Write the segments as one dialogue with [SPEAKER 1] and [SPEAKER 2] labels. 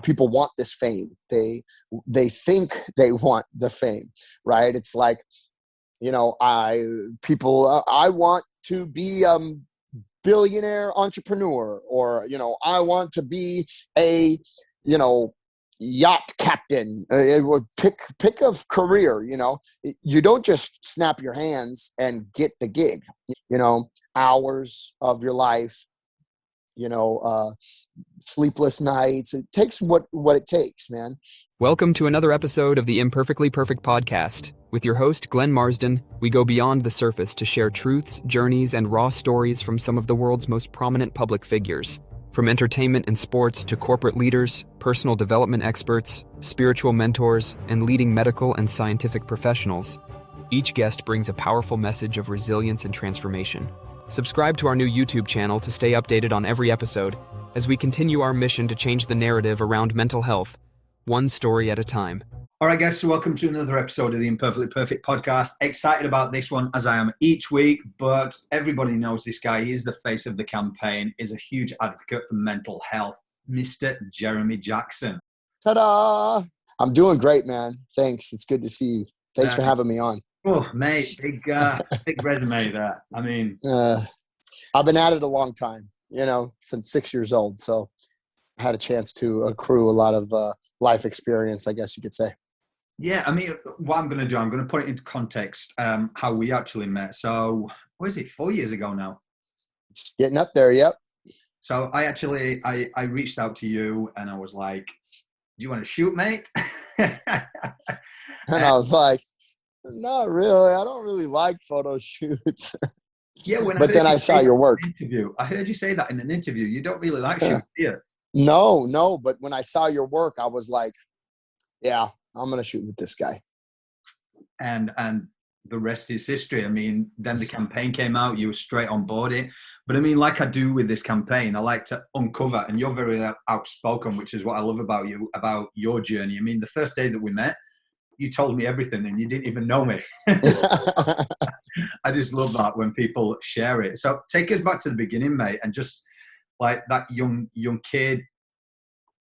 [SPEAKER 1] People want this fame. They think they want the fame, right? It's like, I want to be billionaire entrepreneur, or I want to be a yacht captain. Pick a career. You don't just snap your hands and get the gig. Hours of your life, sleepless nights. It takes what it takes, man.
[SPEAKER 2] Welcome to another episode of the Imperfectly Perfect podcast. With your host, Glenn Marsden, we go beyond the surface to share truths, journeys, and raw stories from some of the world's most prominent public figures. From entertainment and sports to corporate leaders, personal development experts, spiritual mentors, and leading medical and scientific professionals, each guest brings a powerful message of resilience and transformation. Subscribe to our new YouTube channel to stay updated on every episode as we continue our mission to change the narrative around mental health, one story at a time.
[SPEAKER 3] All right, guys, so welcome to another episode of the Imperfectly Perfect podcast. Excited about this one, as I am each week, but everybody knows this guy. He is the face of the campaign, is a huge advocate for mental health, Mr. Jeremy Jackson.
[SPEAKER 1] Ta-da! I'm doing great, man. Thanks. It's good to see you. Thanks for having me on.
[SPEAKER 3] Oh, mate, big resume there. I mean...
[SPEAKER 1] I've been at it a long time, since 6 years old. So I had a chance to accrue a lot of life experience, I guess you could say.
[SPEAKER 3] Yeah, I mean, what I'm going to do, I'm going to put it into context, how we actually met. So, what is it, 4 years ago now?
[SPEAKER 1] It's getting up there, yep.
[SPEAKER 3] So I reached out to you and I was like, do you want to shoot, mate?
[SPEAKER 1] And I was like, not really. I don't really like photo shoots.
[SPEAKER 3] Yeah,
[SPEAKER 1] but then I saw your work.
[SPEAKER 3] I heard you say that in an interview. You don't really like shooting, do you?
[SPEAKER 1] No. But when I saw your work, I was like, yeah, I'm going to shoot with this guy.
[SPEAKER 3] And the rest is history. I mean, then the campaign came out. You were straight on board it. But I mean, like I do with this campaign, I like to uncover. And you're very outspoken, which is what I love about you, about your journey. I mean, the first day that we met, you told me everything and you didn't even know me. I just love that when people share it. So take us back to the beginning, mate, and just like that young kid,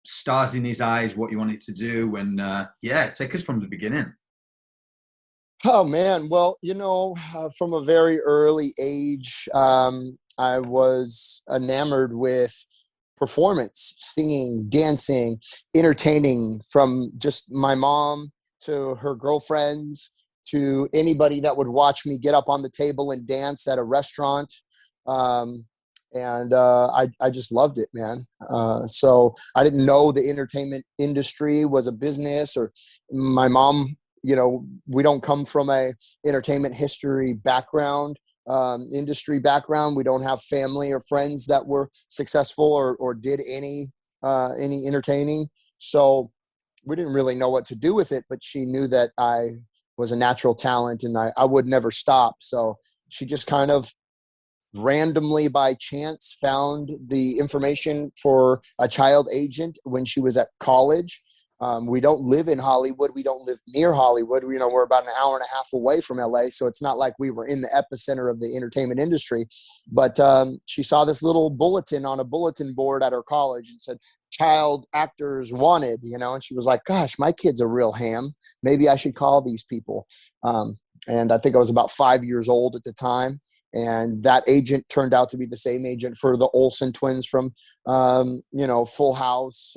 [SPEAKER 3] stars in his eyes, what you wanted to do. And take us from the beginning.
[SPEAKER 1] Oh, man. Well, from a very early age, I was enamored with performance, singing, dancing, entertaining, from just my mom to her girlfriends, to anybody that would watch me get up on the table and dance at a restaurant. I just loved it, man. So I didn't know the entertainment industry was a business, or my mom, we don't come from a entertainment history background, industry background. We don't have family or friends that were successful or did any entertaining. So we didn't really know what to do with it, but she knew that I was a natural talent and I would never stop. So she just kind of randomly by chance found the information for a child agent when she was at college. We don't live in Hollywood. We don't live near Hollywood. We're about an hour and a half away from LA. So it's not like we were in the epicenter of the entertainment industry. But she saw this little bulletin on a bulletin board at her college and said, child actors wanted, and she was like, gosh, my kid's a real ham. Maybe I should call these people. And I think I was about 5 years old at the time. And that agent turned out to be the same agent for the Olsen twins from, Full House,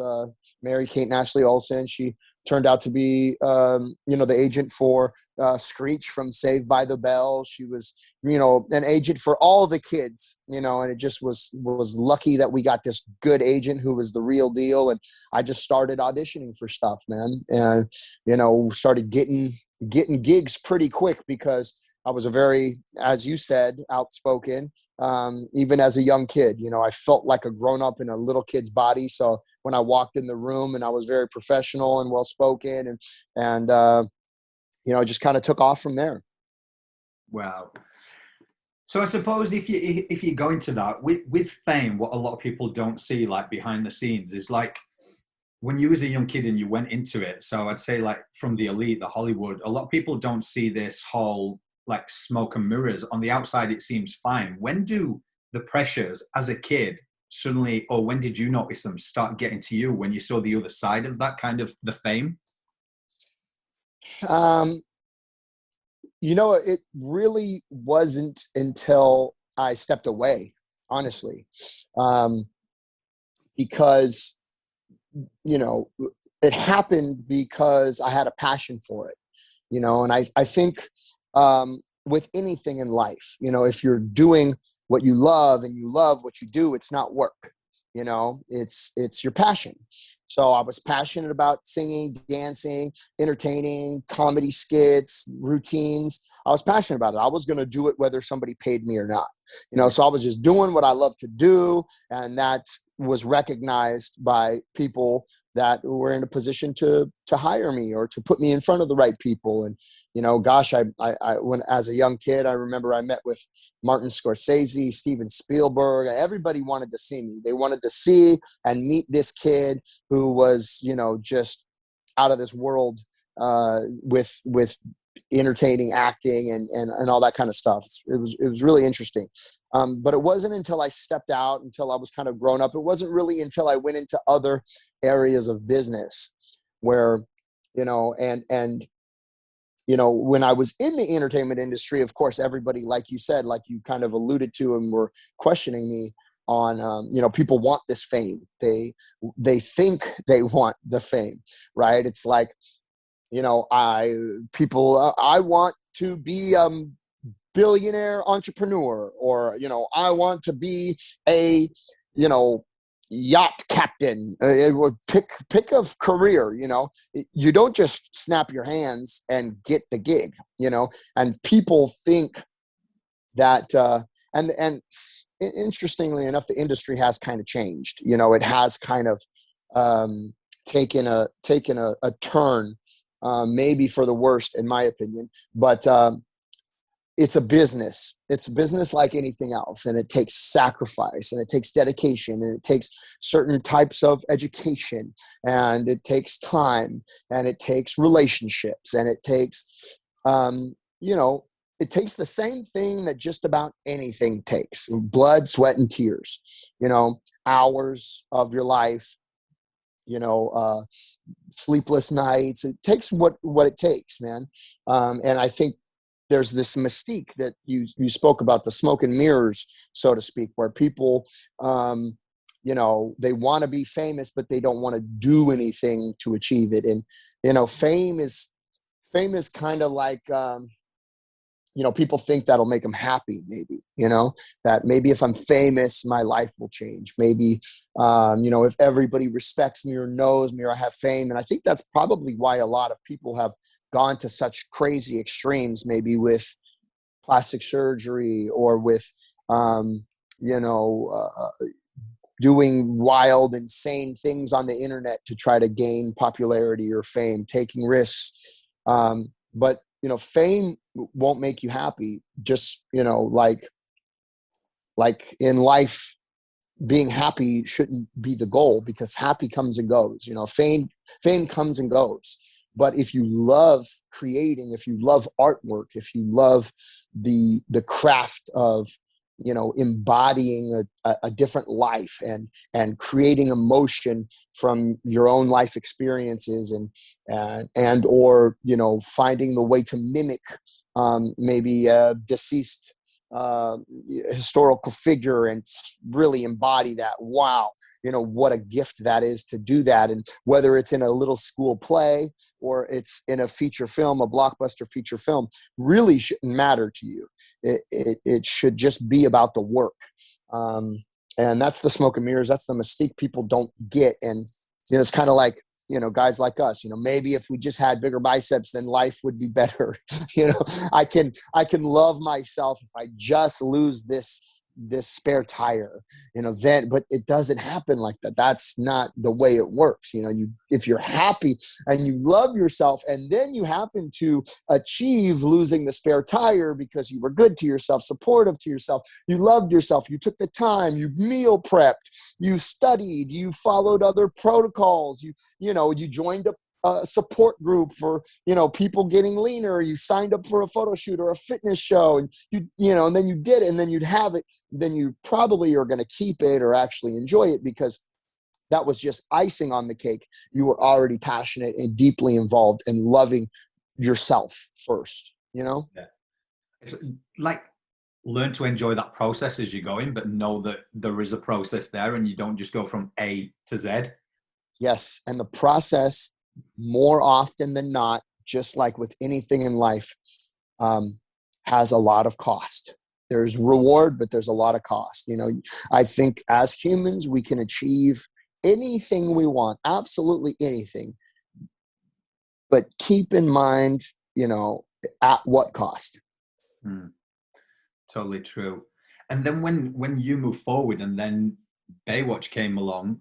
[SPEAKER 1] Mary-Kate and Ashley Olsen. She turned out to be, the agent for Screech from Saved by the Bell. She was, an agent for all the kids, and it just was lucky that we got this good agent who was the real deal. And I just started auditioning for stuff, man. And, started getting gigs pretty quick because I was a very, as you said, outspoken, even as a young kid. I felt like a grown-up in a little kid's body. So when I walked in the room, and I was very professional and well-spoken, and it just kind of took off from there.
[SPEAKER 3] Wow. So I suppose if you go into that with fame, what a lot of people don't see, like behind the scenes, is like when you was a young kid and you went into it. So I'd say like from the elite, the Hollywood, a lot of people don't see this whole like smoke and mirrors. On the outside, it seems fine. When do the pressures as a kid suddenly, or when did you notice them start getting to you when you saw the other side of that kind of the fame?
[SPEAKER 1] Um, it really wasn't until I stepped away, honestly, because, it happened because I had a passion for it, and I think with anything in life, if you're doing what you love and you love what you do, it's not work, it's your passion. So I was passionate about singing, dancing, entertaining, comedy skits, routines. I was passionate about it. I was going to do it whether somebody paid me or not. So I was just doing what I love to do, and that was recognized by people that were in a position to hire me or to put me in front of the right people. And, gosh, I when as a young kid, I remember I met with Martin Scorsese, Steven Spielberg. Everybody wanted to see me. They wanted to see and meet this kid who was, just out of this world with entertaining acting and all that kind of stuff. It was really interesting. But it wasn't until I stepped out, until I was kind of grown up. It wasn't really until I went into other areas of business where, when I was in the entertainment industry, of course, everybody, like you said, like you kind of alluded to and were questioning me on, people want this fame. They think they want the fame, right? It's like, I want to be billionaire entrepreneur, or I want to be a yacht captain. Pick a career. You don't just snap your hands and get the gig. And people think that and interestingly enough, the industry has kind of changed. It has kind of taken a turn, maybe for the worst, in my opinion, but it's a business. It's a business like anything else, and it takes sacrifice, and it takes dedication, and it takes certain types of education, and it takes time, and it takes relationships, and it takes, it takes the same thing that just about anything takes: blood, sweat, and tears. Hours of your life. Sleepless nights. It takes what it takes, man. And I think there's this mystique that you spoke about, the smoke and mirrors, so to speak, where people, they want to be famous, but they don't want to do anything to achieve it. And, fame is kind of like, people think that'll make them happy, maybe, that maybe if I'm famous, my life will change. Maybe, if everybody respects me or knows me or I have fame. And I think that's probably why a lot of people have gone to such crazy extremes, maybe with plastic surgery or with, doing wild, insane things on the internet to try to gain popularity or fame, taking risks. But fame won't make you happy. Just, like in life, being happy shouldn't be the goal, because happy comes and goes. Fame comes and goes. But if you love creating, if you love artwork, if you love the craft of, embodying a different life and creating emotion from your own life experiences and or, finding the way to mimic maybe a deceased historical figure and really embody that. Wow. What a gift that is to do that. And whether it's in a little school play or it's in a feature film, a blockbuster feature film, really shouldn't matter to you. It should just be about the work. And that's the smoke and mirrors. That's the mystique people don't get. And, it's kind of like, guys like us, maybe if we just had bigger biceps, then life would be better. I can love myself if I just lose this spare tire, then, but it doesn't happen like that. That's not the way it works. If you're happy and you love yourself, and then you happen to achieve losing the spare tire because you were good to yourself, supportive to yourself, you loved yourself, you took the time, you meal prepped, you studied, you followed other protocols, you joined a support group for, people getting leaner. You signed up for a photo shoot or a fitness show, and and then you did it, and then you'd have it. Then you probably are going to keep it or actually enjoy it, because that was just icing on the cake. You were already passionate and deeply involved and loving yourself first,
[SPEAKER 3] Yeah. It's like, learn to enjoy that process as you're going, but know that there is a process there and you don't just go from A to Z.
[SPEAKER 1] Yes. And the process, more often than not, just like with anything in life, has a lot of cost. There's reward, but there's a lot of cost. I think as humans, we can achieve anything we want, absolutely anything. But keep in mind, at what cost?
[SPEAKER 3] Totally true. And then when you move forward and then Baywatch came along,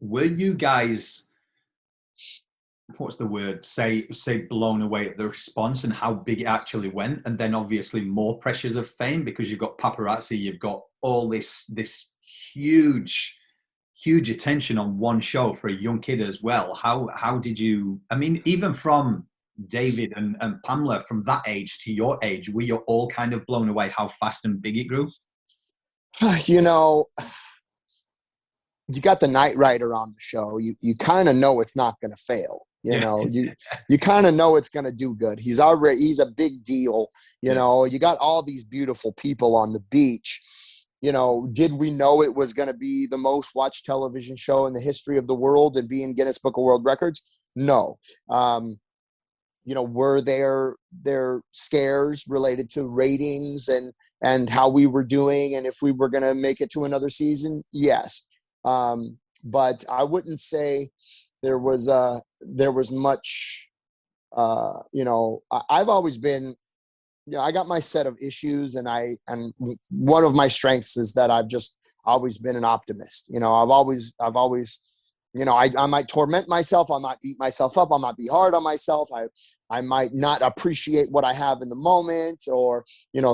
[SPEAKER 3] were you guys, what's the word, say blown away at the response and how big it actually went? And then obviously more pressures of fame, because you've got paparazzi, you've got all this huge attention on one show for a young kid as well. How did you, I mean, even from David and Pamela, from that age to your age, were you all kind of blown away how fast and big it grew?
[SPEAKER 1] You got the Knight Rider on the show. You kind of know it's not going to fail. You kind of know it's going to do good. He's a big deal. You got all these beautiful people on the beach. Did we know it was going to be the most watched television show in the history of the world and be in Guinness Book of World Records? No. Were there scares related to ratings and how we were doing and if we were going to make it to another season? Yes. But I wouldn't say there was much, I've always been, I got my set of issues, and one of my strengths is that I've just always been an optimist. I've always, I might torment myself. I might beat myself up. I might be hard on myself. I might not appreciate what I have in the moment, or,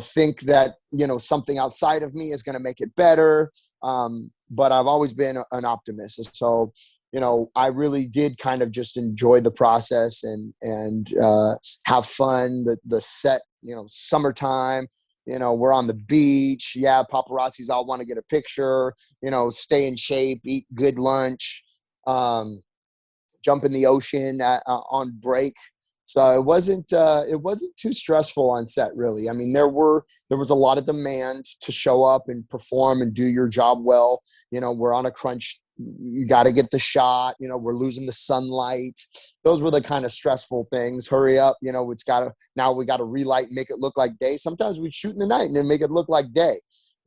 [SPEAKER 1] think that, something outside of me is going to make it better. But I've always been an optimist. So, I really did kind of just enjoy the process and have fun. The set, summertime, we're on the beach. Yeah. Paparazzis all want to get a picture, stay in shape, eat good lunch, jump in the ocean on break. So it wasn't too stressful on set, really. I mean, there was a lot of demand to show up and perform and do your job well. We're on a crunch. You got to get the shot. We're losing the sunlight. Those were the kind of stressful things. Hurry up. Now we got to relight, make it look like day. Sometimes we shoot in the night and then make it look like day.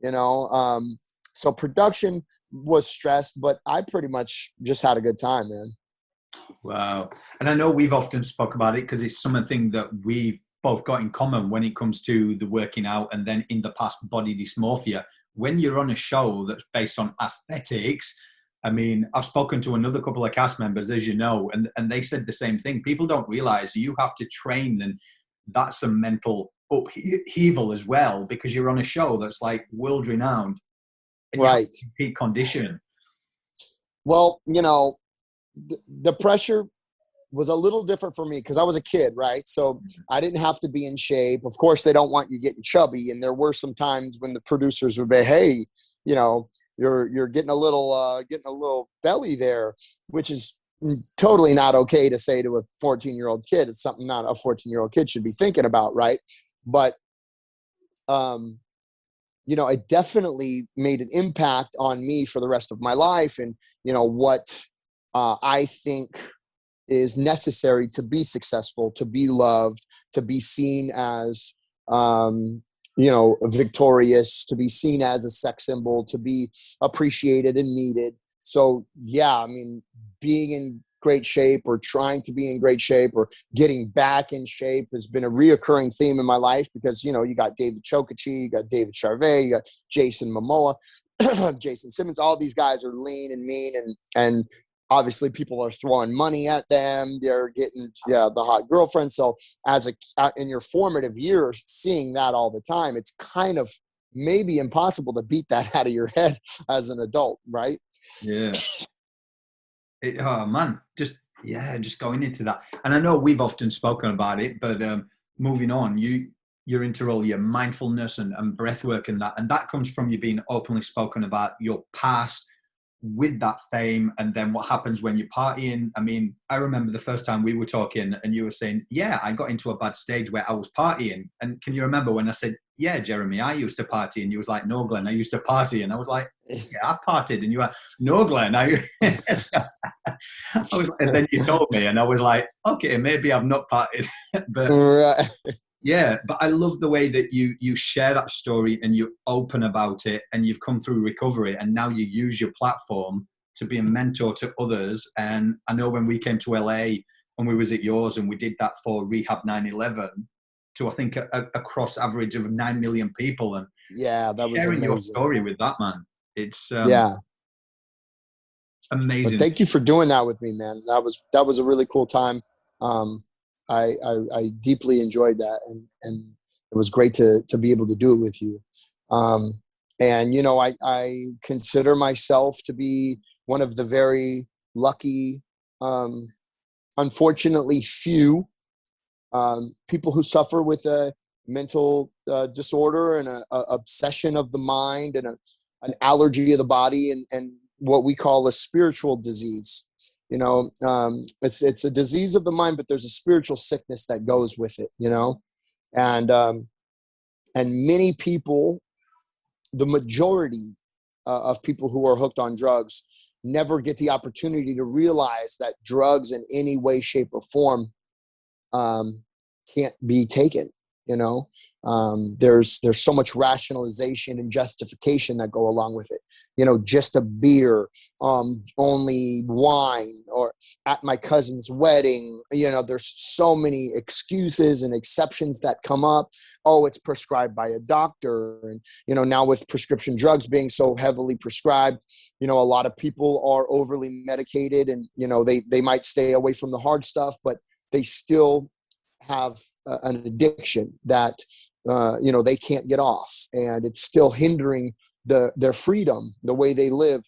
[SPEAKER 1] So production was stressed, but I pretty much just had a good time, man.
[SPEAKER 3] Wow. And I know we've often spoke about it because it's something that we've both got in common when it comes to the working out and then in the past body dysmorphia. When you're on a show that's based on aesthetics, I mean, I've spoken to another couple of cast members, as you know, and they said the same thing. People don't realize you have to train, and that's a mental upheaval as well, because you're on a show that's like world renowned. And you have to peak condition.
[SPEAKER 1] Well, the pressure was a little different for me because I was a kid, right? So I didn't have to be in shape. Of course, they don't want you getting chubby. And there were some times when the producers would be, hey, you're getting a little belly there, which is totally not okay to say to a 14-year-old kid. It's something not a 14-year-old kid should be thinking about, right? But, it definitely made an impact on me for the rest of my life. And, what I think is necessary to be successful, to be loved, to be seen as, victorious, to be seen as a sex symbol, to be appreciated and needed. So, yeah, I mean, being in great shape or trying to be in great shape or getting back in shape has been a reoccurring theme in my life because, you got David Chokachi, you got David Charvet, you got Jason Momoa, Jason Simmons. All these guys are lean and mean and obviously people are throwing money at them. They're getting the hot girlfriend. So in your formative years, seeing that all the time, it's kind of maybe impossible to beat that out of your head as an adult, right?
[SPEAKER 3] Yeah. Oh man, just Yeah, just going into that. And I know we've often spoken about it, but moving on, you're into all your mindfulness and breath work and that. And that comes from you being openly spoken about your past with that fame, and then what happens when you're partying. I mean, I remember the first time we were talking and you were saying, yeah, I got into a bad stage where I was partying. And can you remember when I said, yeah, Jeremy, I used to party? And you was like, no, Glenn, I used to party. And I was like, yeah, I've partied. And you were, no, Glenn, and then you told me, and I was like, okay, maybe I've not partied. But
[SPEAKER 1] Right.
[SPEAKER 3] yeah, but I love the way that you share that story and you're open about it, and you've come through recovery, and now you use your platform to be a mentor to others. And I know when we came to LA and we was at yours and we did that for Rehab 9/11 to, I think, a cross average of 9 million people, and
[SPEAKER 1] Yeah, that was
[SPEAKER 3] sharing your
[SPEAKER 1] amazing.
[SPEAKER 3] story with that, man. It's
[SPEAKER 1] Yeah. But
[SPEAKER 3] amazing.
[SPEAKER 1] thank you for doing that with me, man. That was a really cool time. I deeply enjoyed that, and it was great to be able to do it with you. And you know, I consider myself to be one of the very lucky, unfortunately few people who suffer with a mental disorder and a obsession of the mind and an allergy of the body, and what we call a spiritual disease. You know, it's a disease of the mind, but there's a spiritual sickness that goes with it. You know, and many people, the majority of people who are hooked on drugs, never get the opportunity to realize that drugs in any way, shape, or form can't be taken. You know, there's so much rationalization and justification that go along with it. You know, just a beer, only wine, or at my cousin's wedding. You know, there's so many excuses and exceptions that come up. Oh, it's prescribed by a doctor. And, you know, now with prescription drugs being so heavily prescribed, you know, a lot of people are overly medicated, and, you know, they might stay away from the hard stuff, but they still have an addiction that you know, they can't get off, and it's still hindering their freedom, the way they live.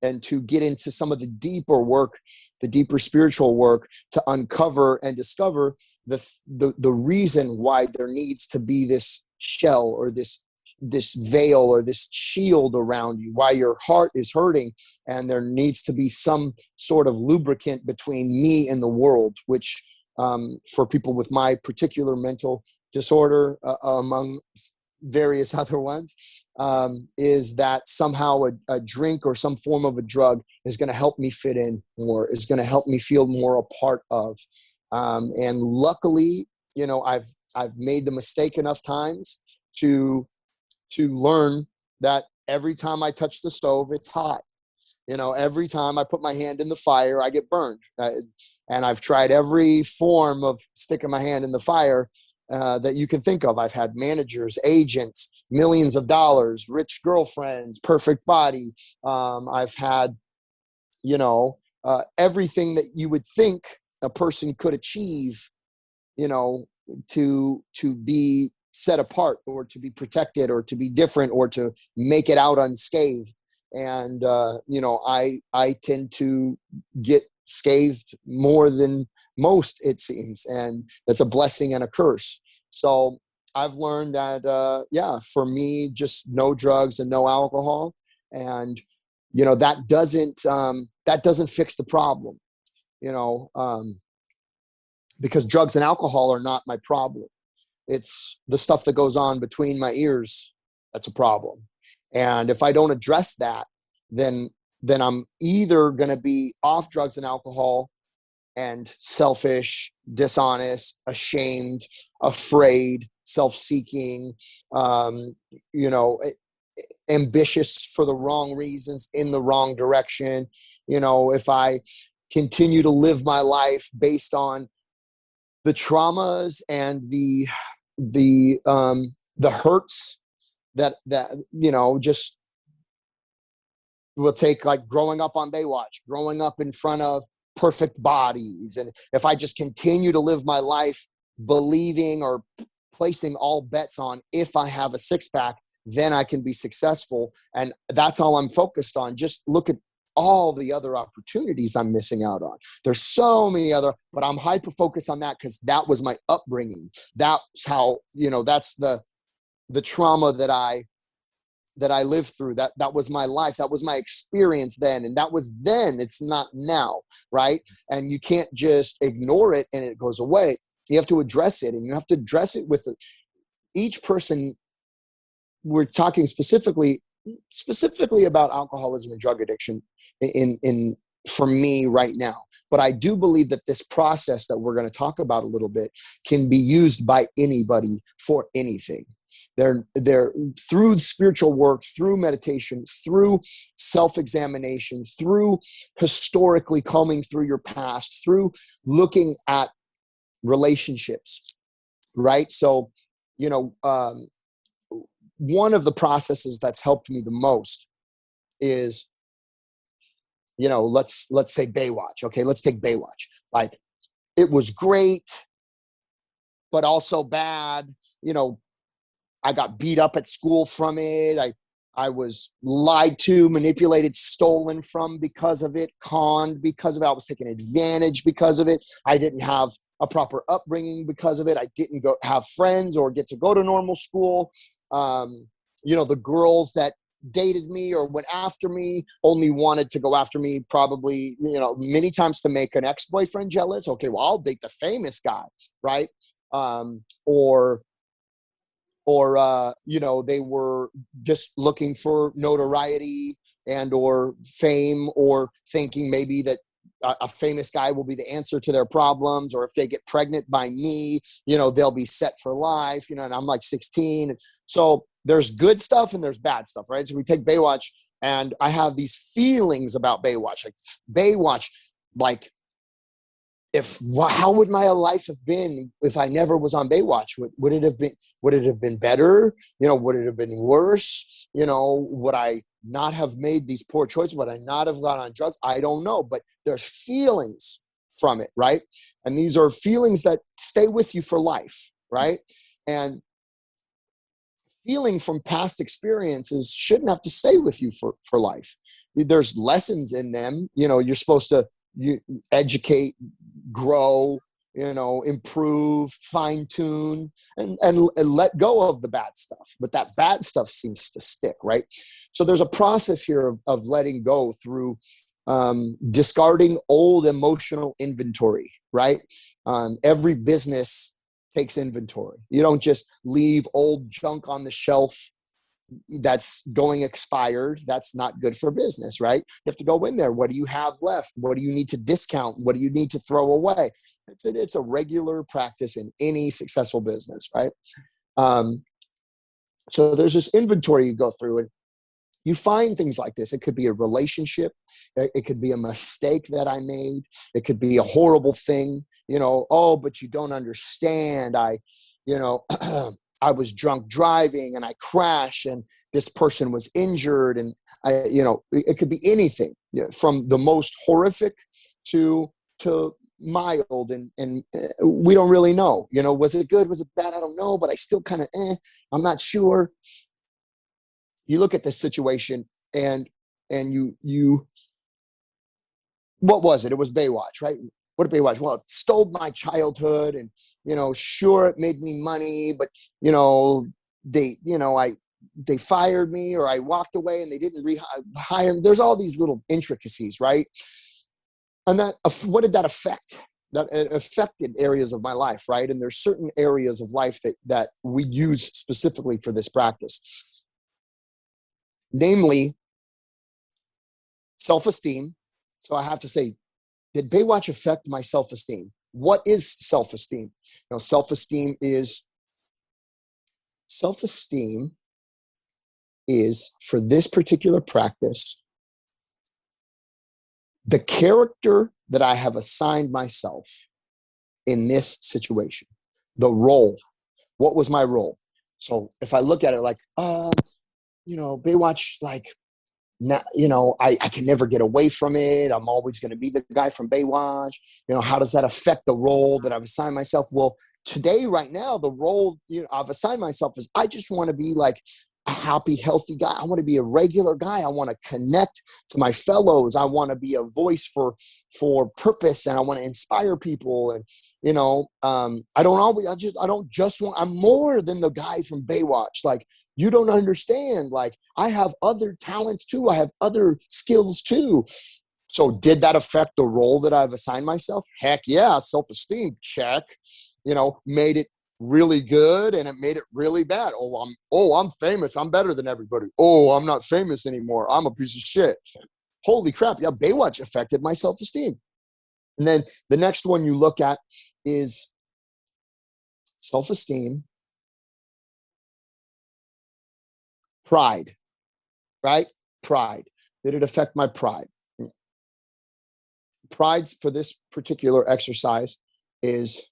[SPEAKER 1] And to get into some of the deeper work, the deeper spiritual work, to uncover and discover the reason why there needs to be this shell, or this veil, or this shield around you, why your heart is hurting, and there needs to be some sort of lubricant between me and the world, which for people with my particular mental disorder, among various other ones, is that somehow a drink or some form of a drug is going to help me fit in more, is going to help me feel more a part of. And luckily, you know, I've made the mistake enough times to learn that every time I touch the stove, it's hot. You know, every time I put my hand in the fire, I get burned. And I've tried every form of sticking my hand in the fire that you can think of. I've had managers, agents, millions of dollars, rich girlfriends, perfect body. I've had, you know, everything that you would think a person could achieve, you know, to be set apart, or to be protected, or to be different, or to make it out unscathed. And you know, I tend to get scathed more than most, it seems, and that's a blessing and a curse. So I've learned that yeah, for me, just no drugs and no alcohol. And you know, that doesn't fix the problem, you know, because drugs and alcohol are not my problem. It's the stuff that goes on between my ears that's a problem. And if I don't address that, then I'm either going to be off drugs and alcohol and selfish, dishonest, ashamed, afraid, self-seeking, you know, ambitious for the wrong reasons, in the wrong direction. You know, if I continue to live my life based on the traumas and the hurts that you know, just will take, like growing up on Baywatch, growing up in front of perfect bodies. And if I just continue to live my life believing or placing all bets on, if I have a six pack, then I can be successful. And that's all I'm focused on. Just look at all the other opportunities I'm missing out on. There's so many other, but I'm hyper focused on that because that was my upbringing. That's how, that's the trauma that I lived through. That was my life. That was my experience then. And that was then, it's not now. Right. And you can't just ignore it and it goes away. You have to address it, and you have to address it with each person. We're talking specifically about alcoholism and drug addiction in for me right now. But I do believe that this process that we're going to talk about a little bit can be used by anybody for anything. They're through spiritual work, through meditation, through self-examination, through historically combing through your past, through looking at relationships, right? So, one of the processes that's helped me the most is, let's say Baywatch. Okay, let's take Baywatch. Like, it was great, but also bad. I got beat up at school from it. I was lied to, manipulated, stolen from because of it, conned because of it. I was taken advantage because of it. I didn't have a proper upbringing because of it. I didn't have friends or get to go to normal school. The girls that dated me or went after me only wanted to go after me probably, many times to make an ex-boyfriend jealous. Okay, well, I'll date the famous guy, right? Or they were just looking for notoriety and or fame, or thinking maybe that a famous guy will be the answer to their problems, or if they get pregnant by me, they'll be set for life, and I'm like 16. So there's good stuff and there's bad stuff, right? So we take Baywatch, and I have these feelings about Baywatch. Like how would my life have been if I never was on Baywatch? Would it have been better? Would it have been worse? Would I not have made these poor choices? Would I not have gone on drugs? I don't know, but there's feelings from it, right? And these are feelings that stay with you for life, right? And feeling from past experiences shouldn't have to stay with you for life. There's lessons in them. You're supposed to educate, grow, improve, fine tune, and let go of the bad stuff. But that bad stuff seems to stick, right? So there's a process here of letting go through discarding old emotional inventory, right? Every business takes inventory. You don't just leave old junk on the shelf that's going expired. That's not good for business, right? You have to go in there. What do you have left? What do you need to discount? What do you need to throw away? It's a regular practice in any successful business, right? So there's this inventory you go through, and you find things like this. It could be a relationship. It could be a mistake that I made. It could be a horrible thing. But you don't understand. I was drunk driving and I crashed and this person was injured, and it could be anything, from the most horrific to mild, and we don't really know, was it good? Was it bad? I don't know, but I still kind of, I'm not sure. You look at this situation and you, what was it? It was Baywatch, right? What did Baywatch? Well, it stole my childhood, and sure, it made me money, but they fired me, or I walked away and they didn't hire me. There's all these little intricacies, right? And what did that affect? That it affected areas of my life, right? And there's certain areas of life that we use specifically for this practice, namely self-esteem. So I have to say, did Baywatch affect my self-esteem? What is self-esteem? Self-esteem is for this particular practice, the character that I have assigned myself in this situation, the role. What was my role? So if I look at it like, Baywatch, like, now, I can never get away from it. I'm always going to be the guy from Baywatch. How does that affect the role that I've assigned myself? Well, today, right now, the role I've assigned myself is I just want to be like, a happy, healthy guy. I want to be a regular guy. I want to connect to my fellows. I want to be a voice for purpose, and I want to inspire people. And, I don't just want, I'm more than the guy from Baywatch. Like, you don't understand. Like, I have other talents too. I have other skills too. So did that affect the role that I've assigned myself? Heck yeah. Self-esteem, check. Made it really good, and it made it really bad. I'm famous. I'm better than everybody. Oh, I'm not famous anymore. I'm a piece of shit. Holy crap. Yeah, Baywatch affected my self-esteem. And then the next one you look at is self-esteem, pride, right? Pride. Did it affect my pride? Pride for this particular exercise is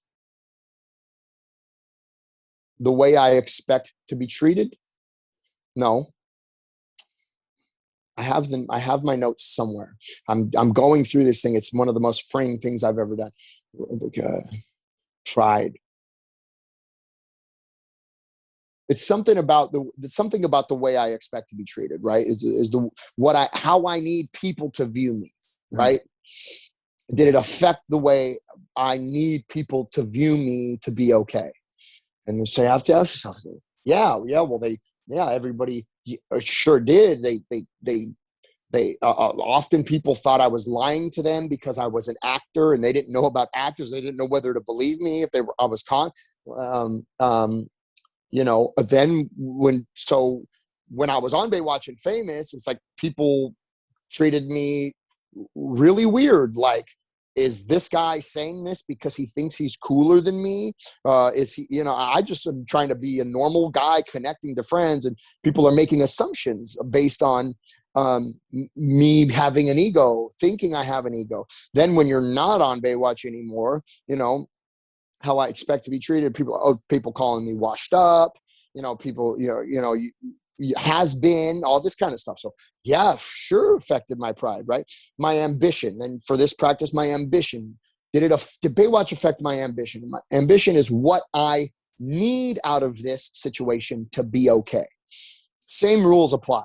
[SPEAKER 1] the way I expect to be treated? No. I have my notes somewhere. I'm going through this thing. It's one of the most freeing things I've ever done. Pride. It's something about the way I expect to be treated, right? How I need people to view me, right? Did it affect the way I need people to view me to be okay? And so you have to ask yourself, everybody sure did. They often people thought I was lying to them because I was an actor, and they didn't know about actors. They didn't know whether to believe me if I was con. Then when I was on Baywatch and famous, it's like people treated me really weird. Like, is this guy saying this because he thinks he's cooler than me? Is he, I just am trying to be a normal guy connecting to friends, and people are making assumptions based on me having an ego, thinking I have an ego. Then when you're not on Baywatch anymore, how I expect to be treated, people calling me washed up, people, has been, all this kind of stuff. So yeah, sure affected my pride, right? My ambition. And for this practice, my ambition. Did Baywatch affect my ambition? My ambition is what I need out of this situation to be okay. Same rules apply.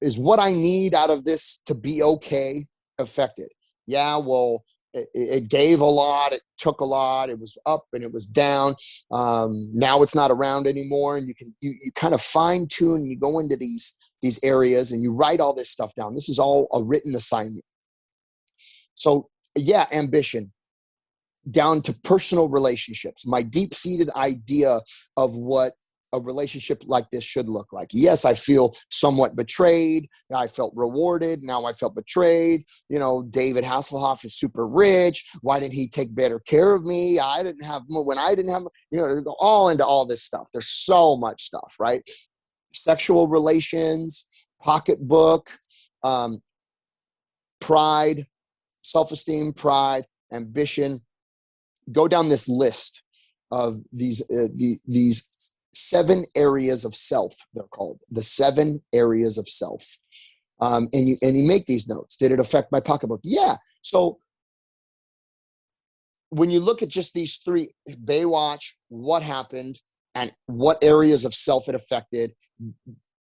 [SPEAKER 1] Is what I need out of this to be okay affected? Yeah, well, it gave a lot, it took a lot, it was up and it was down. Now it's not around anymore, and you kind of fine tune. You go into these areas and you write all this stuff down. This is all a written assignment. So yeah, ambition down to personal relationships. My deep-seated idea of what a relationship like this should look like. Yes, I feel somewhat betrayed. I felt rewarded. Now I felt betrayed. David Hasselhoff is super rich. Why didn't he take better care of me? I didn't have, go all into all this stuff. There's so much stuff, right? Sexual relations, pocketbook, pride, self-esteem, pride, ambition. Go down this list of these 7 areas of self. They're called the 7 areas of self. And you make these notes. Did it affect my pocketbook? Yeah. So when you look at just these 3, Baywatch, what happened, and what areas of self it affected,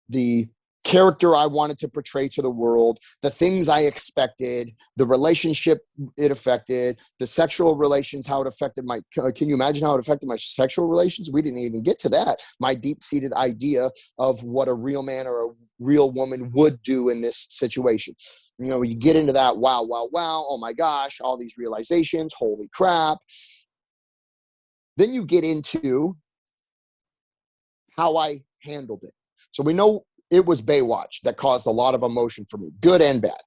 [SPEAKER 1] the character I wanted to portray to the world, the things I expected, the relationship it affected, the sexual relations, how it affected can you imagine how it affected my sexual relations? We didn't even get to that. My deep-seated idea of what a real man or a real woman would do in this situation. You get into that, wow, oh my gosh, all these realizations, holy crap. Then you get into how I handled it. So we know it was Baywatch that caused a lot of emotion for me, good and bad.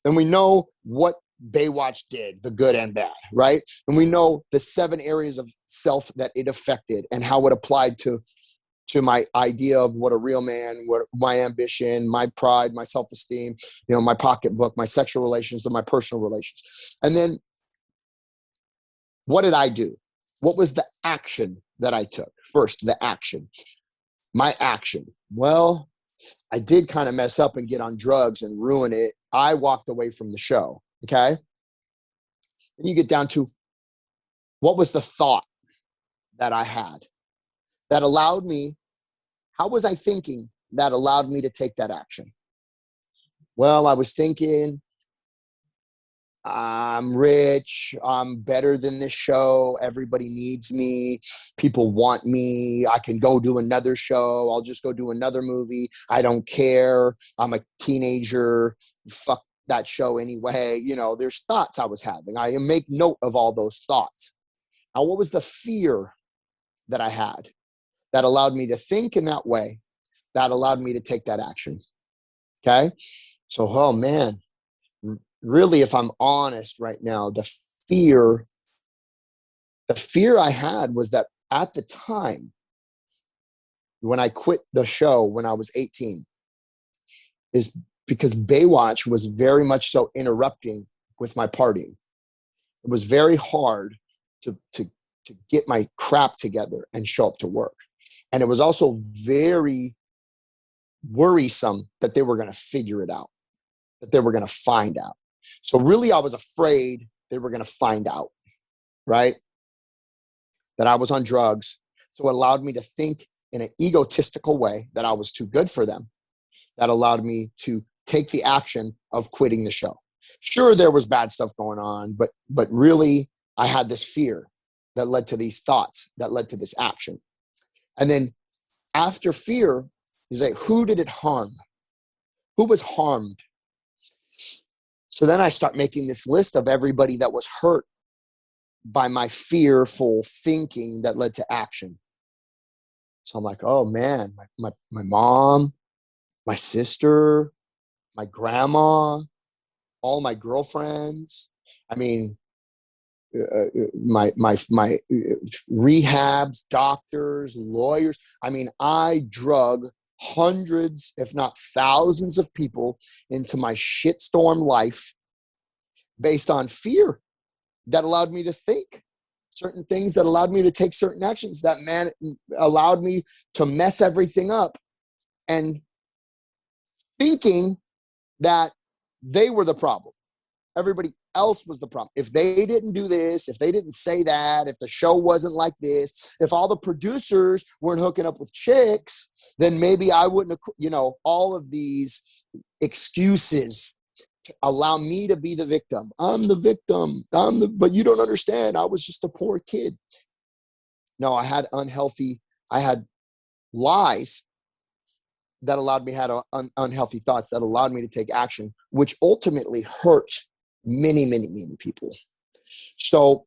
[SPEAKER 1] Then we know what Baywatch did, the good and bad, right? And we know the 7 areas of self that it affected and how it applied to my idea of what a real man, what my ambition, my pride, my self-esteem, my pocketbook, my sexual relations, and my personal relations. And then what did I do? What was the action that I took? First, the action. My action. Well, I did kind of mess up and get on drugs and ruin it. I walked away from the show. Okay. And you get down to what was the thought that I had that allowed me, how was I thinking that allowed me to take that action? Well, I was thinking, I'm rich, I'm better than this show, everybody needs me, people want me, I can go do another show, I'll just go do another movie, I don't care, I'm a teenager, fuck that show anyway. There's thoughts I was having. I make note of all those thoughts. Now, what was the fear that I had that allowed me to think in that way, that allowed me to take that action? Okay. So, oh man, really, if I'm honest right now, the fear I had was that at the time when I quit the show when I was 18 is because Baywatch was very much so interrupting with my partying. It was very hard to get my crap together and show up to work. And it was also very worrisome that they were going to figure it out, that they were going to find out. So really, I was afraid they were going to find out, right? That I was on drugs. So it allowed me to think in an egotistical way that I was too good for them. That allowed me to take the action of quitting the show. Sure, there was bad stuff going on, but really, I had this fear that led to these thoughts, that led to this action. And then after fear, you say, who did it harm? Who was harmed? So then I start making this list of everybody that was hurt by my fearful thinking that led to action. So I'm like, oh man, my mom, my sister, my grandma, all my girlfriends. I mean, my rehabs, doctors, lawyers. I mean, I drug hundreds, if not thousands of people into my shitstorm life based on fear that allowed me to think certain things, that allowed me to take certain actions, that allowed me to mess everything up, and thinking that they were the problem. Everybody else was the problem. If they didn't do this, if they didn't say that, if the show wasn't like this, if all the producers weren't hooking up with chicks, then maybe I wouldn't have, all of these excuses to allow me to be the victim. I'm the victim. But you don't understand. I was just a poor kid. No, I had lies that allowed me to have unhealthy thoughts that allowed me to take action, which ultimately hurt many, many, many people. So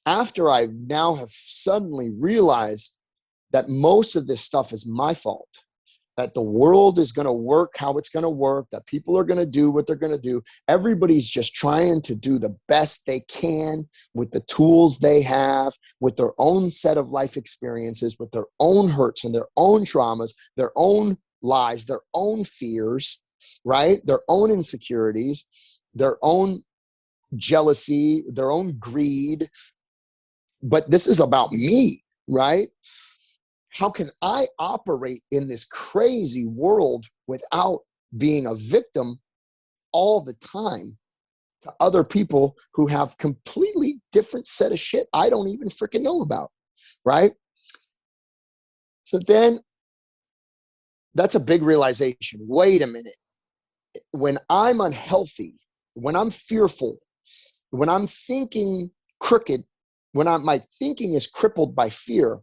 [SPEAKER 1] after I now have suddenly realized that most of this stuff is my fault, that the world is going to work how it's going to work, that people are going to do what they're going to do. Everybody's just trying to do the best they can with the tools they have, with their own set of life experiences, with their own hurts and their own traumas, their own lies, their own fears, right? Their own insecurities, their own jealousy, their own greed. But this is about me, right? How can I operate in this crazy world without being a victim all the time to other people who have completely different set of shit I don't even freaking know about, right? So then that's a big realization. Wait a minute. When I'm unhealthy, when I'm fearful, when I'm thinking crooked, when my thinking is crippled by fear,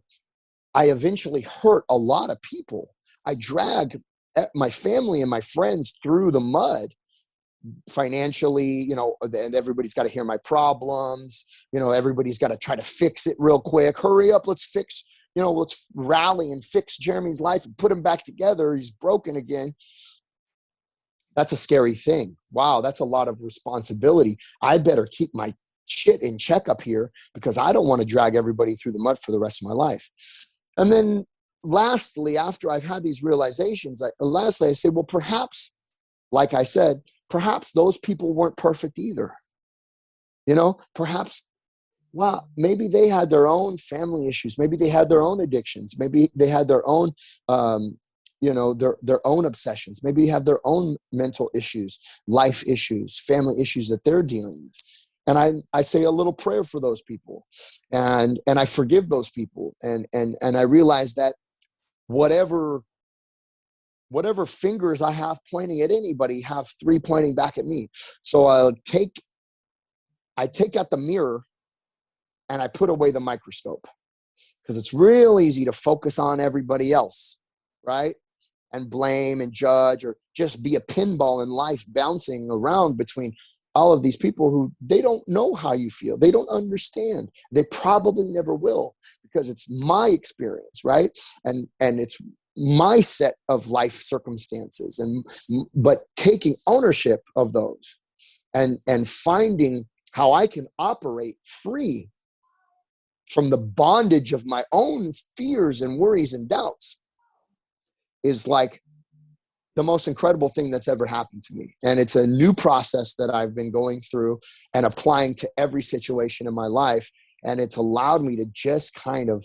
[SPEAKER 1] I eventually hurt a lot of people. I drag my family and my friends through the mud financially, and everybody's got to hear my problems. Everybody's got to try to fix it real quick. Hurry up. Let's fix, let's rally and fix Jeremy's life and put him back together. He's broken again. That's a scary thing. Wow. That's a lot of responsibility. I better keep my shit in check up here because I don't want to drag everybody through the mud for the rest of my life. And then lastly, after I've had these realizations, I say, well, perhaps, like I said, perhaps those people weren't perfect either. Perhaps, well, maybe they had their own family issues. Maybe they had their own addictions. Maybe they had their own, their own obsessions. Maybe they have their own mental issues, life issues, family issues that they're dealing with. And I say a little prayer for those people, and I forgive those people, and I realize that whatever whatever fingers I have pointing at anybody have 3 pointing back at me. So I take out the mirror and I put away the microscope, because it's real easy to focus on everybody else, right? And blame and judge, or just be a pinball in life bouncing around between all of these people who they don't know how you feel. They don't understand. They probably never will, because it's my experience, right? And it's my set of life circumstances, but taking ownership of those and finding how I can operate free from the bondage of my own fears and worries and doubts is like the most incredible thing that's ever happened to me. And it's a new process that I've been going through and applying to every situation in my life. And it's allowed me to just kind of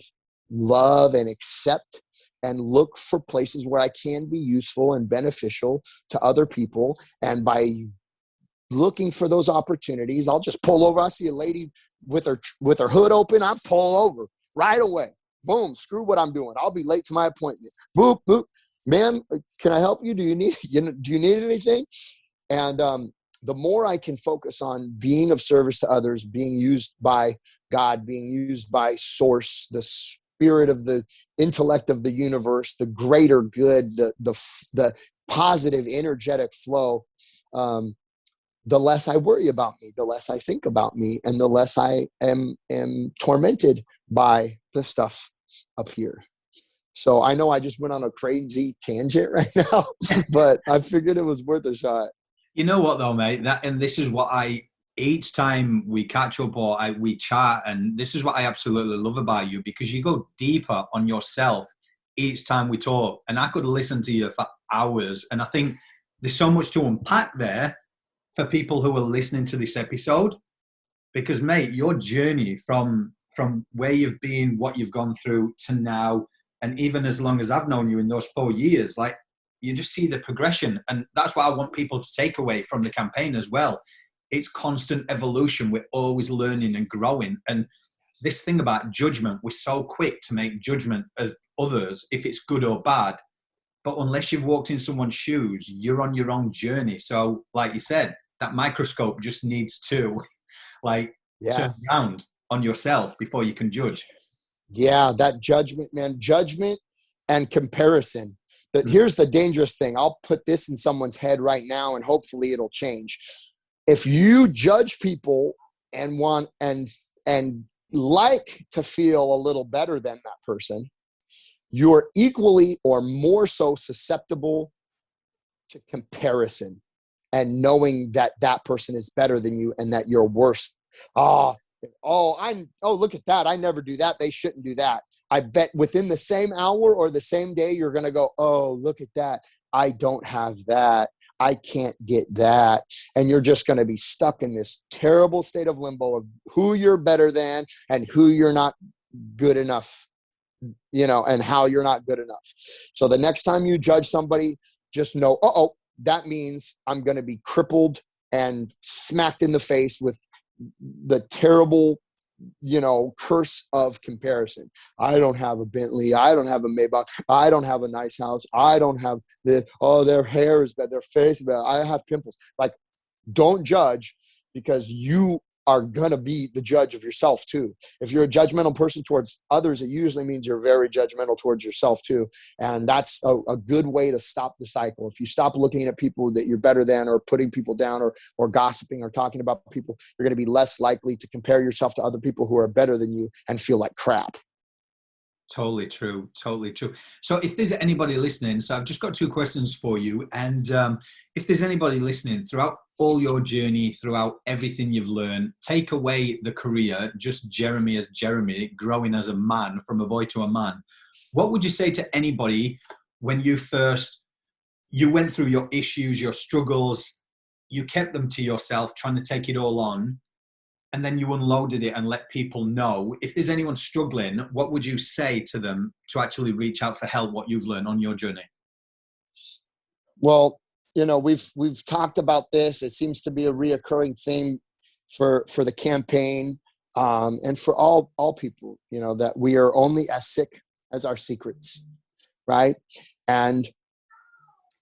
[SPEAKER 1] love and accept and look for places where I can be useful and beneficial to other people. And by looking for those opportunities, I'll just pull over. I see a lady with her hood open. I'm pulling over right away. Boom, screw what I'm doing. I'll be late to my appointment. Boop, boop. Ma'am, can I help you? Do you need anything? And the more I can focus on being of service to others, being used by God, being used by Source, the spirit of the intellect of the universe, the greater good, the positive, energetic flow, the less I worry about me, the less I think about me, and the less I am tormented by the stuff up here. So I know I just went on a crazy tangent right now, but I figured it was worth a shot.
[SPEAKER 3] You know what though, mate? And this is what each time we catch up or we chat, and this is what I absolutely love about you, because you go deeper on yourself each time we talk. And I could listen to you for hours. And I think there's so much to unpack there for people who are listening to this episode, because mate, your journey from where you've been, what you've gone through to now, and even as long as I've known you in those 4 years, like you just see the progression. And that's what I want people to take away from the campaign as well. It's constant evolution. We're always learning and growing. And this thing about judgment, we're so quick to make judgment of others if it's good or bad. But unless you've walked in someone's shoes, you're on your own journey. So like you said, that microscope just needs to turn around on yourself before you can judge.
[SPEAKER 1] Yeah, that judgment, man. Judgment and comparison. But here's the dangerous thing. I'll put this in someone's head right now, and hopefully it'll change. If you judge people and want and like to feel a little better than that person, you're equally or more so susceptible to comparison and knowing that that person is better than you and that you're worse. Look at that. I never do that. They shouldn't do that. I bet within the same hour or the same day, you're going to go, oh, look at that. I don't have that. I can't get that. And you're just going to be stuck in this terrible state of limbo of who you're better than and who you're not good enough, and how you're not good enough. So the next time you judge somebody, just know, that means I'm going to be crippled and smacked in the face with the terrible, curse of comparison. I don't have a Bentley. I don't have a Maybach. I don't have a nice house. I don't have this. Oh, their hair is bad. Their face is bad. I have pimples. Like, don't judge, because you are going to be the judge of yourself too. If you're a judgmental person towards others, it usually means you're very judgmental towards yourself too. And that's a good way to stop the cycle. If you stop looking at people that you're better than, or putting people down, or gossiping or talking about people, you're going to be less likely to compare yourself to other people who are better than you and feel like crap.
[SPEAKER 3] Totally true. Totally true. So if there's anybody listening, so I've just got 2 questions for you. And if there's anybody listening throughout all your journey, throughout everything you've learned, take away the career, just Jeremy as Jeremy, growing as a man, from a boy to a man, what would you say to anybody when you went through your issues, your struggles, you kept them to yourself, trying to take it all on, and then you unloaded it and let people know? If there's anyone struggling, what would you say to them to actually reach out for help, what you've learned on your journey?
[SPEAKER 1] Well, we've talked about this. It seems to be a reoccurring thing for the campaign, and for all people, that we are only as sick as our secrets, right? And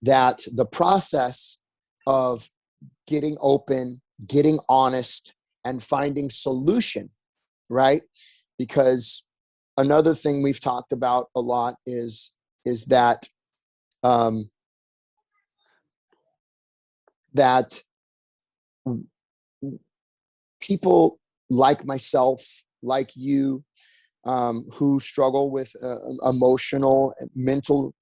[SPEAKER 1] that the process of getting open, getting honest, and finding solution, right? Because another thing we've talked about a lot is that that people like myself, like you, who struggle with emotional, mental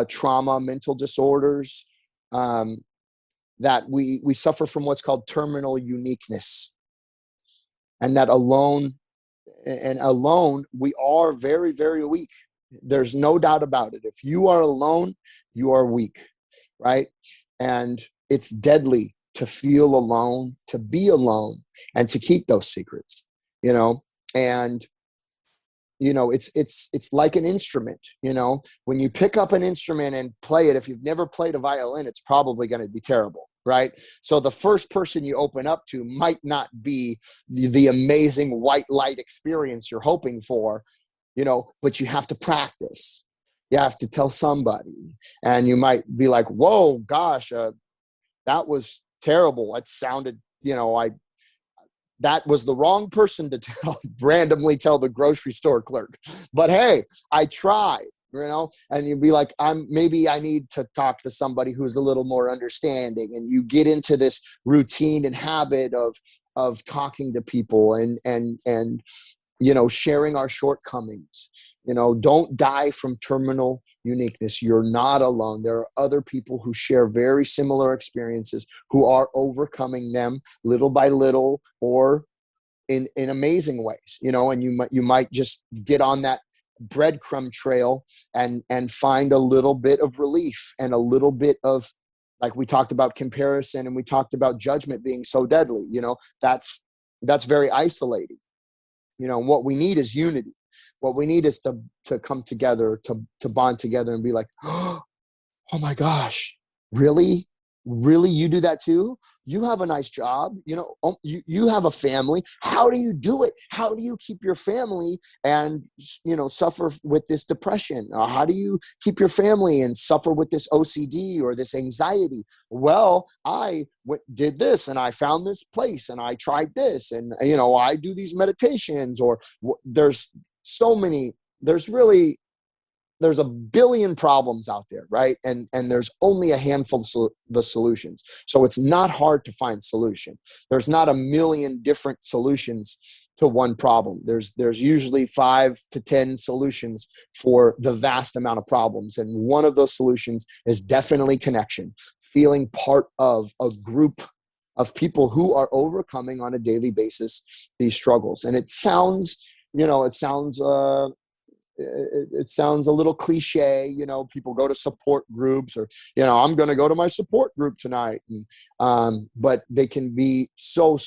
[SPEAKER 1] trauma, mental disorders, that we suffer from what's called terminal uniqueness, and that alone we are very, very weak. There's no doubt about it. If you are alone, you are weak, right? And it's deadly to feel alone, to be alone, and to keep those secrets, and it's like an instrument. When you pick up an instrument and play it, if you've never played a violin, it's probably going to be terrible, right? So the first person you open up to might not be the amazing white light experience you're hoping for, but you have to practice. You have to tell somebody, and you might be like, whoa, gosh, that was terrible. It sounded, that was the wrong person to randomly tell the grocery store clerk. But hey, I tried, and you'd be like, maybe I need to talk to somebody who's a little more understanding. And you get into this routine and habit of talking to people and sharing our shortcomings. Don't die from terminal uniqueness. You're not alone. There are other people who share very similar experiences, who are overcoming them little by little, or in amazing ways, and you might just get on that breadcrumb trail and find a little bit of relief, and a little bit of, like we talked about, comparison, and we talked about judgment being so deadly. That's very isolating. What we need is unity. What we need is to come together, to bond together and be like, oh my gosh, really? Really? You do that too? You have a nice job, you have a family. How do you do it? How do you keep your family and, suffer with this depression? How do you keep your family and suffer with this OCD or this anxiety? Well, I did this, and I found this place, and I tried this, and, I do these meditations, or there's so many, there's a billion problems out there, right? And there's only a handful of the solutions. So it's not hard to find solution. There's not a million different solutions to one problem. There's usually 5 to 10 solutions for the vast amount of problems. And one of those solutions is definitely connection, feeling part of a group of people who are overcoming on a daily basis these struggles. And it sounds a little cliche, people go to support groups, or, I'm going to go to my support group tonight. But they can be so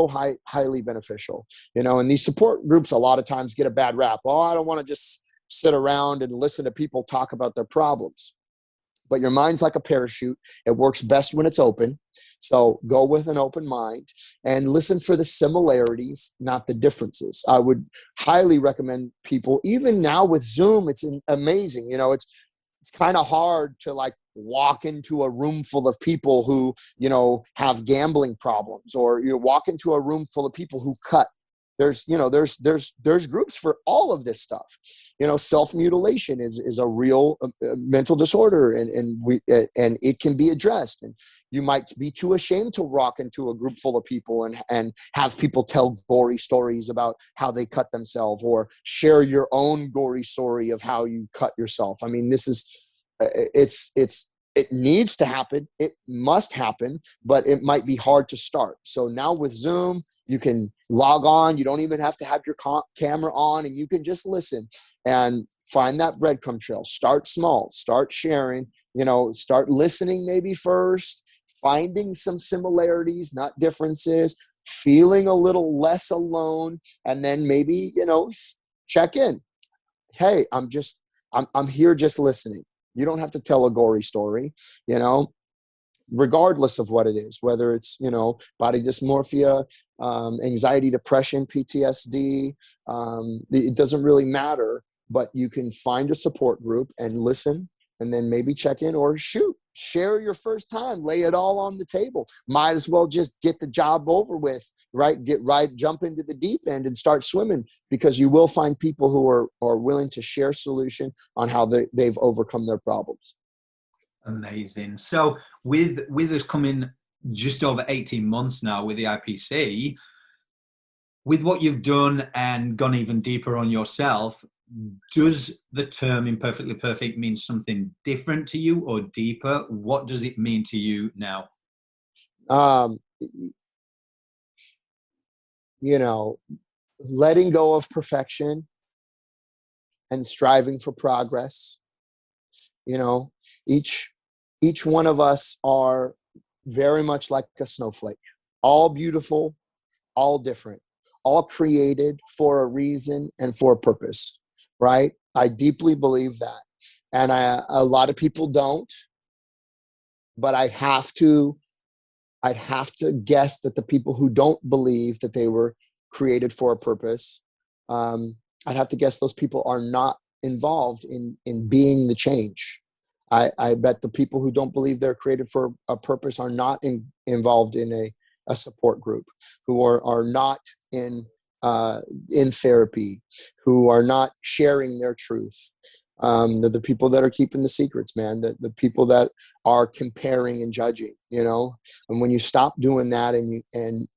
[SPEAKER 1] highly beneficial, and these support groups a lot of times get a bad rap. Oh, I don't want to just sit around and listen to people talk about their problems. But your mind's like a parachute. It works best when it's open. So go with an open mind and listen for the similarities, not the differences. I would highly recommend people, even now with Zoom, it's amazing. It's kind of hard to walk into a room full of people who, have gambling problems, or you walk into a room full of people who cut. There's groups for all of this stuff. Self-mutilation is a real mental disorder, and it can be addressed. And you might be too ashamed to walk into a group full of people and have people tell gory stories about how they cut themselves, or share your own gory story of how you cut yourself. I mean, it needs to happen. It must happen, but it might be hard to start. So now with Zoom, you can log on. You don't even have to have your camera on, and you can just listen and find that breadcrumb trail. Start small, start sharing, start listening maybe first, finding some similarities, not differences, feeling a little less alone, and then maybe, check in. Hey, I'm here just listening. You don't have to tell a gory story, regardless of what it is, whether it's, body dysmorphia, anxiety, depression, PTSD. It doesn't really matter, but you can find a support group and listen, and then maybe check in, or shoot share your first time, lay it all on the table. Might as well just get the job over with, right? Jump into the deep end and start swimming, because you will find people who are willing to share solution on how they've overcome their problems.
[SPEAKER 3] Amazing. So with us coming just over 18 months now with the IPC, with what you've done and gone even deeper on yourself, does the term imperfectly perfect mean something different to you or deeper? What does it mean to you now?
[SPEAKER 1] Letting go of perfection and striving for progress. Each one of us are very much like a snowflake, all beautiful, all different, all created for a reason and for a purpose, right? I deeply believe that. And a lot of people don't, but I'd have to guess that the people who don't believe that they were created for a purpose, I'd have to guess those people are not involved in being the change. I bet the people who don't believe they're created for a purpose are not involved in a support group, who are not in therapy, who are not sharing their truth. They're the people that are keeping the secrets, man. The people that are comparing and judging, And when you stop doing that and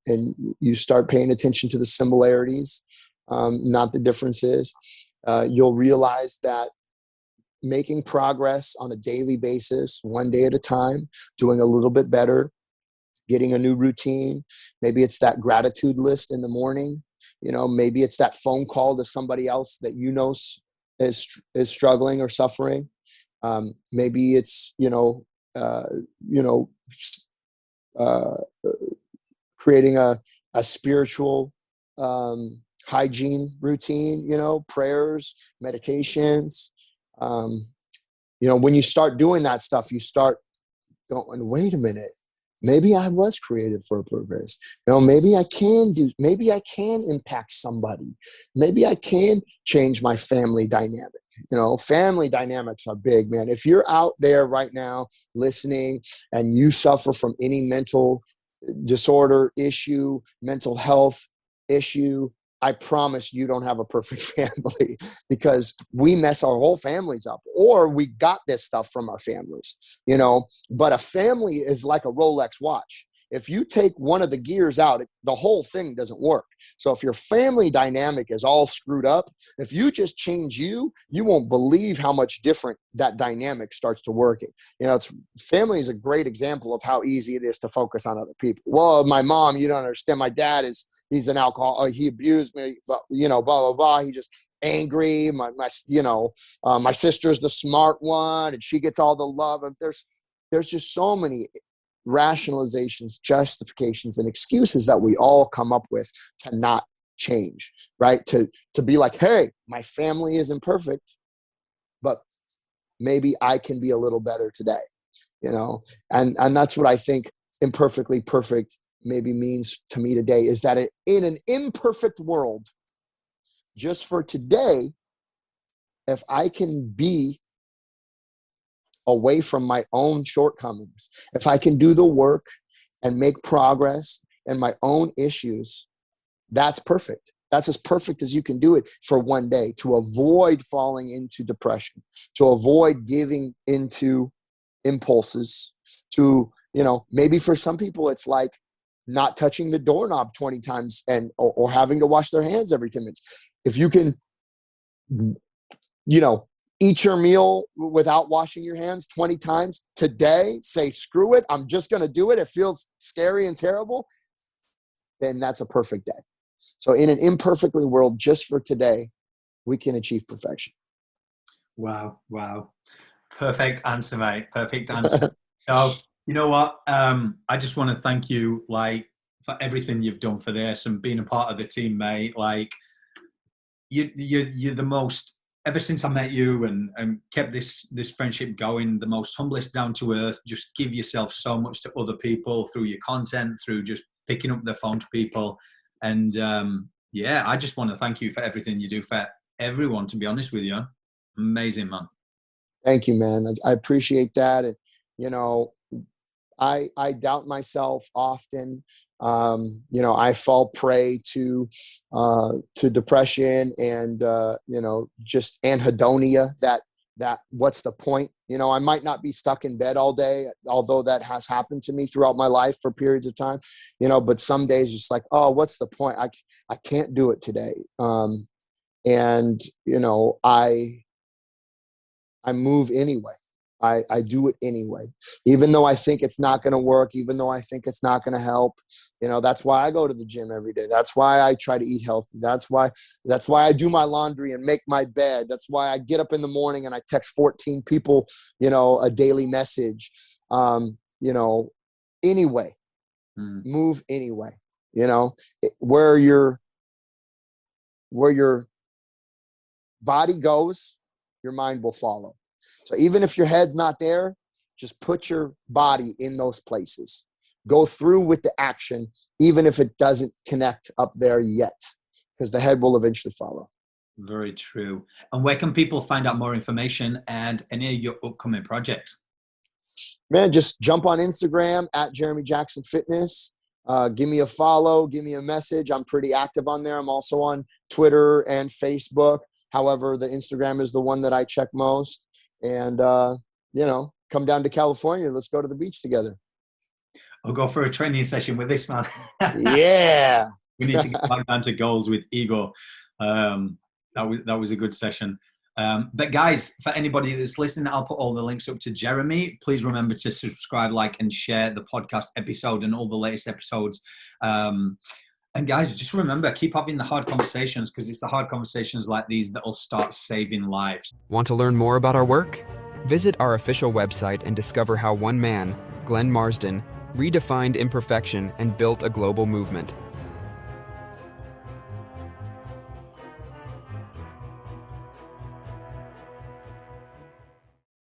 [SPEAKER 1] you start paying attention to the similarities, not the differences, you'll realize that making progress on a daily basis, one day at a time, doing a little bit better, getting a new routine. Maybe it's that gratitude list in the morning. Maybe it's that phone call to somebody else that is struggling or suffering. Maybe it's creating a spiritual hygiene routine. Prayers, meditations. When you start doing that stuff, you start going, wait a minute, maybe I was created for a purpose. Maybe I can impact somebody. Maybe I can change my family dynamic. Family dynamics are big, man. If you're out there right now listening and you suffer from any mental disorder issue, mental health issue, I promise you don't have a perfect family, because we mess our whole families up, or we got this stuff from our families, but a family is like a Rolex watch. If you take one of the gears out, the whole thing doesn't work. So if your family dynamic is all screwed up, if you just change you won't believe how much different that dynamic starts to working. Family is a great example of how easy it is to focus on other people. Well, my mom, you don't understand. My dad he's an alcoholic. He abused me, blah, blah, blah. He just angry. My sister's the smart one and she gets all the love. And there's just so many rationalizations, justifications, and excuses that we all come up with to not change, right? To be like, hey, my family isn't perfect, but maybe I can be a little better today, and that's what I think imperfectly perfect maybe means to me today, is that in an imperfect world, just for today, if I can be away from my own shortcomings, if I can do the work and make progress in my own issues, that's perfect. That's as perfect as you can do it for one day, to avoid falling into depression, to avoid giving into impulses, to, maybe for some people it's like not touching the doorknob 20 times or having to wash their hands every 10 minutes. If you can, eat your meal without washing your hands 20 times today, say, screw it, I'm just going to do it. It feels scary and terrible. Then that's a perfect day. So in an imperfectly world, just for today, we can achieve perfection.
[SPEAKER 3] Wow. Perfect answer, mate. Perfect answer. So, you know what? I just want to thank you, for everything you've done for this and being a part of the team, mate. You're the most, ever since I met you and kept this friendship going, the most humblest, down to earth. Just give yourself so much to other people through your content, through just picking up the phone to people. And I just want to thank you for everything you do for everyone, to be honest with you. Amazing, man.
[SPEAKER 1] Thank you, man. I appreciate that. You know, I doubt myself often. I fall prey to depression and, just anhedonia, that what's the point? I might not be stuck in bed all day, although that has happened to me throughout my life for periods of time, but some days just like, oh, what's the point? I can't do it today. And, I move anyway. I do it anyway, even though I think it's not going to work, even though I think it's not going to help. That's why I go to the gym every day. That's why I try to eat healthy. That's why I do my laundry and make my bed. That's why I get up in the morning and I text 14 people, a daily message. Anyway, move anyway, where your body goes, your mind will follow. So even if your head's not there, just put your body in those places. Go through with the action, even if it doesn't connect up there yet, because the head will eventually follow.
[SPEAKER 3] Very true. And where can people find out more information and any of your upcoming projects?
[SPEAKER 1] Man, just jump on Instagram at Jeremy Jackson Fitness. Give me a follow, give me a message. I'm pretty active on there. I'm also on Twitter and Facebook. However, the Instagram is the one that I check most. And, come down to California. Let's go to the beach together.
[SPEAKER 3] I'll go for a training session with this man.
[SPEAKER 1] Yeah.
[SPEAKER 3] We need to get back down to goals with ego. That was a good session. But guys, for anybody that's listening, I'll put all the links up to Jeremy. Please remember to subscribe, like, and share the podcast episode and all the latest episodes. And guys, just remember, keep having the hard conversations, because it's the hard conversations like these that will start saving lives.
[SPEAKER 2] Want to learn more about our work? Visit our official website and discover how one man, Glenn Marsden, redefined imperfection and built a global movement.